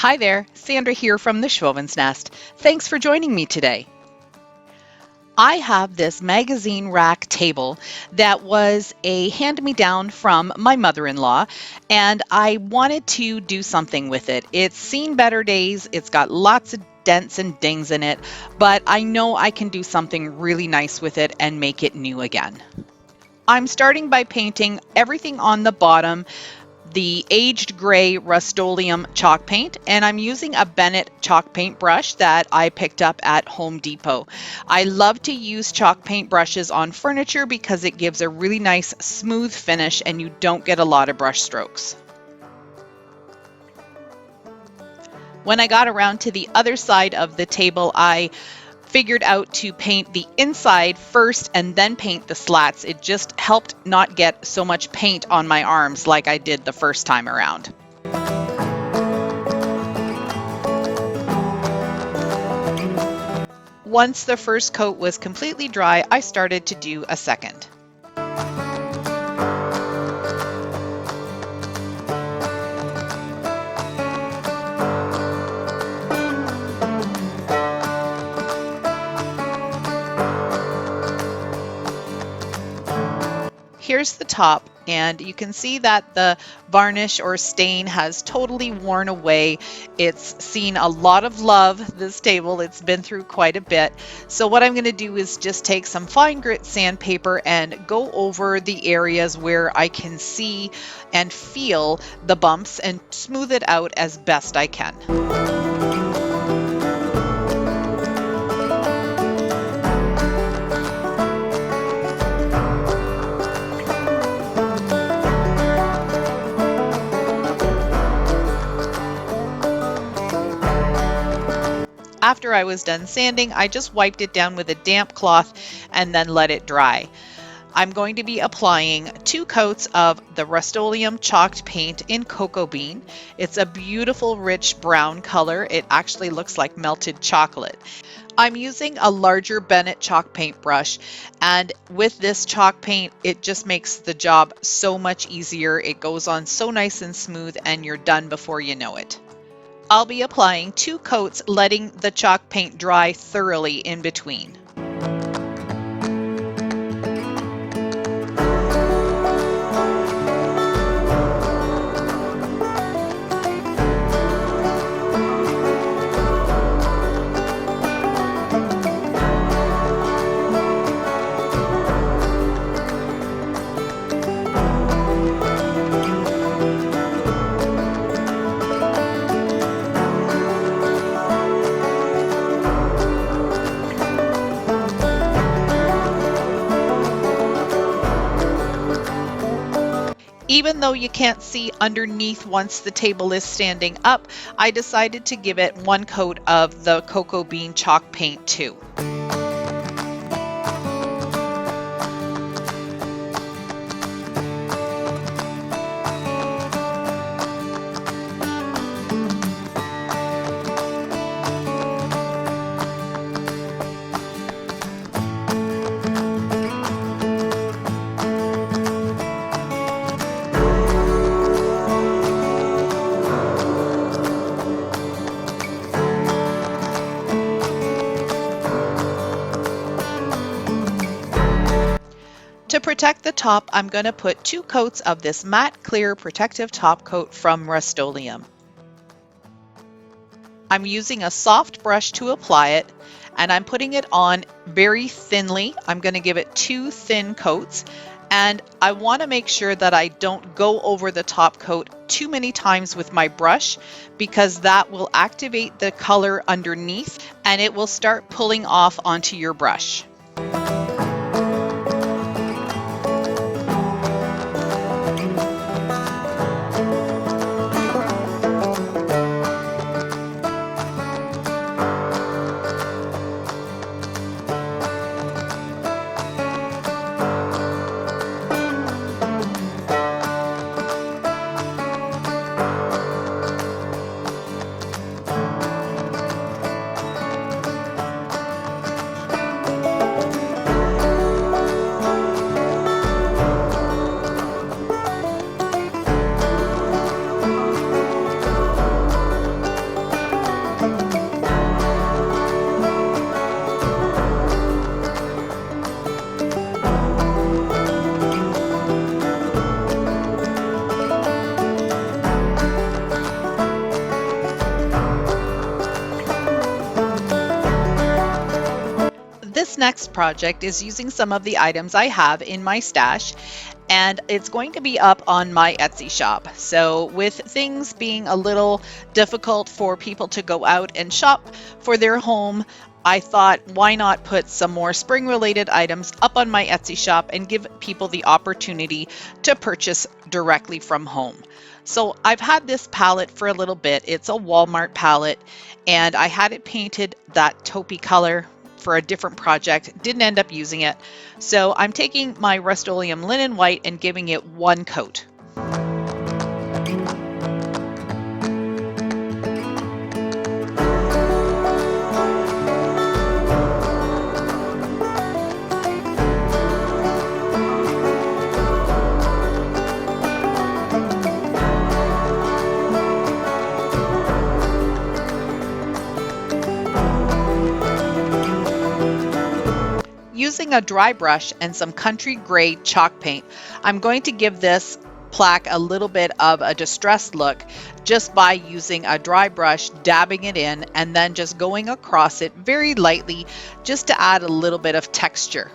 Hi there, Sandra here from the Schwowin's Nest. Thanks for joining me today. I have this magazine rack table that was a hand-me-down from my mother-in-law, and I wanted to do something with it. It's seen better days, it's got lots of dents and dings in it, but I know I can do something really nice with it and make it new again. I'm starting by painting everything on the bottom the aged gray Rust-Oleum chalk paint, and I'm using a Bennett chalk paint brush that I picked up at Home Depot. I love to use chalk paint brushes on furniture because it gives a really nice smooth finish and you don't get a lot of brush strokes. When I got around to the other side of the table, I figured out to paint the inside first and then paint the slats. It just helped not get so much paint on my arms like I did the first time around. Once the first coat was completely dry, I started to do a second. Here's the top, and you can see that the varnish or stain has totally worn away. It's seen a lot of love, this table. It's been through quite a bit. So what I'm going to do is just take some fine grit sandpaper and go over the areas where I can see and feel the bumps and smooth it out as best I can. After I was done sanding, I just wiped it down with a damp cloth and then let it dry. I'm going to be applying 2 coats of the Rust-Oleum chalked paint in Cocoa Bean. It's a beautiful rich brown color. It actually looks like melted chocolate. I'm using a larger Bennett chalk paint brush, and with this chalk paint it just makes the job so much easier. It goes on so nice and smooth and you're done before you know it. I'll be applying 2 coats, letting the chalk paint dry thoroughly in between. Even though you can't see underneath once the table is standing up, I decided to give it 1 coat of the Cocoa Bean chalk paint too. To protect the top, I'm going to put 2 coats of this matte clear protective top coat from Rust-Oleum. I'm using a soft brush to apply it, and I'm putting it on very thinly. I'm going to give it 2 thin coats, and I want to make sure that I don't go over the top coat too many times with my brush, because that will activate the color underneath and it will start pulling off onto your brush. next project is using some of the items I have in my stash, and it's going to be up on my Etsy shop. So with things being a little difficult for people to go out and shop for their home, I thought, why not put some more spring related items up on my Etsy shop and give people the opportunity to purchase directly from home. So I've had this palette for a little bit. It's a Walmart palette, and I had it painted that taupey color for a different project. Didn't end up using it. So I'm taking my Rust-Oleum linen white and giving it one coat. Using a dry brush and some country gray chalk paint, I'm going to give this plaque a little bit of a distressed look just by using a dry brush, dabbing it in, and then just going across it very lightly just to add a little bit of texture.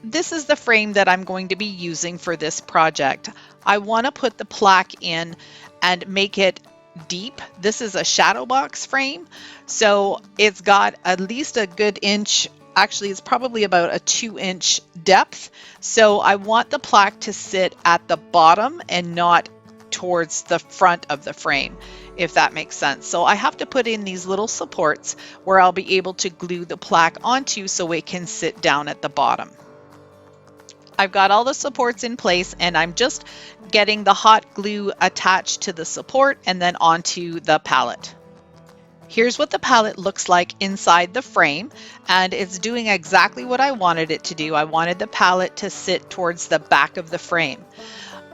This is the frame that I'm going to be using for this project. I want to put the plaque in and make it deep. This is a Shadowbox frame, so it's got at least a good inch. Actually, it's probably about a 2-inch depth. So I want the plaque to sit at the bottom and not towards the front of the frame, if that makes sense. So I have to put in these little supports where I'll be able to glue the plaque onto so it can sit down at the bottom. I've got all the supports in place, and I'm just getting the hot glue attached to the support and then onto the palette. Here's what the palette looks like inside the frame, and it's doing exactly what I wanted it to do. I wanted the palette to sit towards the back of the frame.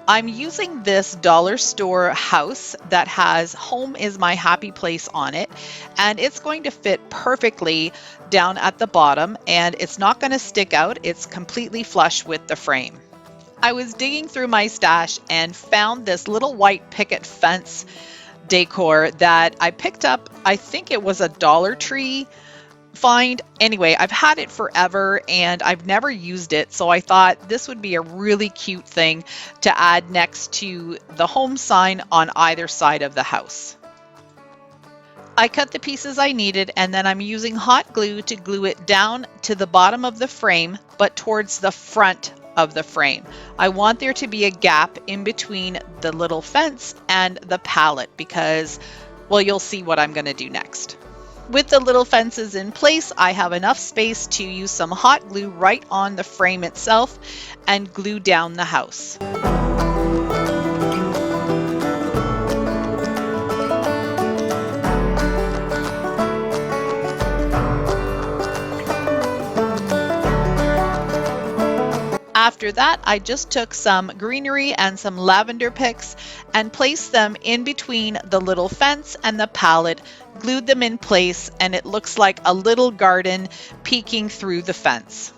I'm using this dollar store house that has "Home is my happy place" on it, and it's going to fit perfectly down at the bottom, and it's not going to stick out. It's completely flush with the frame. I was digging through my stash and found this little white picket fence decor that I picked up. I think it was a Dollar Tree find. Anyway, I've had it forever and I've never used it, so I thought this would be a really cute thing to add next to the home sign on either side of the house. I cut the pieces I needed, and then I'm using hot glue to glue it down to the bottom of the frame, but towards the front of the frame. I want there to be a gap in between the little fence and the palette because, well, you'll see what I'm going to do next. With the little fences in place, I have enough space to use some hot glue right on the frame itself and glue down the house. After that, I just took some greenery and some lavender picks and placed them in between the little fence and the palette, glued them in place, and it looks like a little garden peeking through the fence.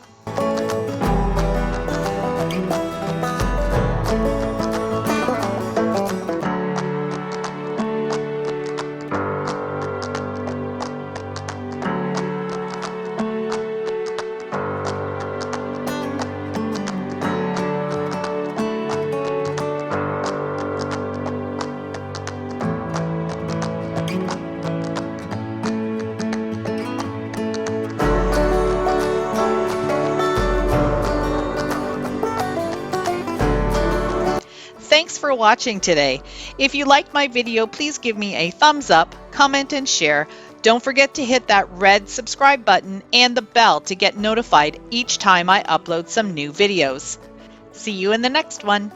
Thanks for watching today. If you liked my video, please give me a thumbs up, comment, and share. Don't forget to hit that red subscribe button and the bell to get notified each time I upload some new videos. See you in the next one.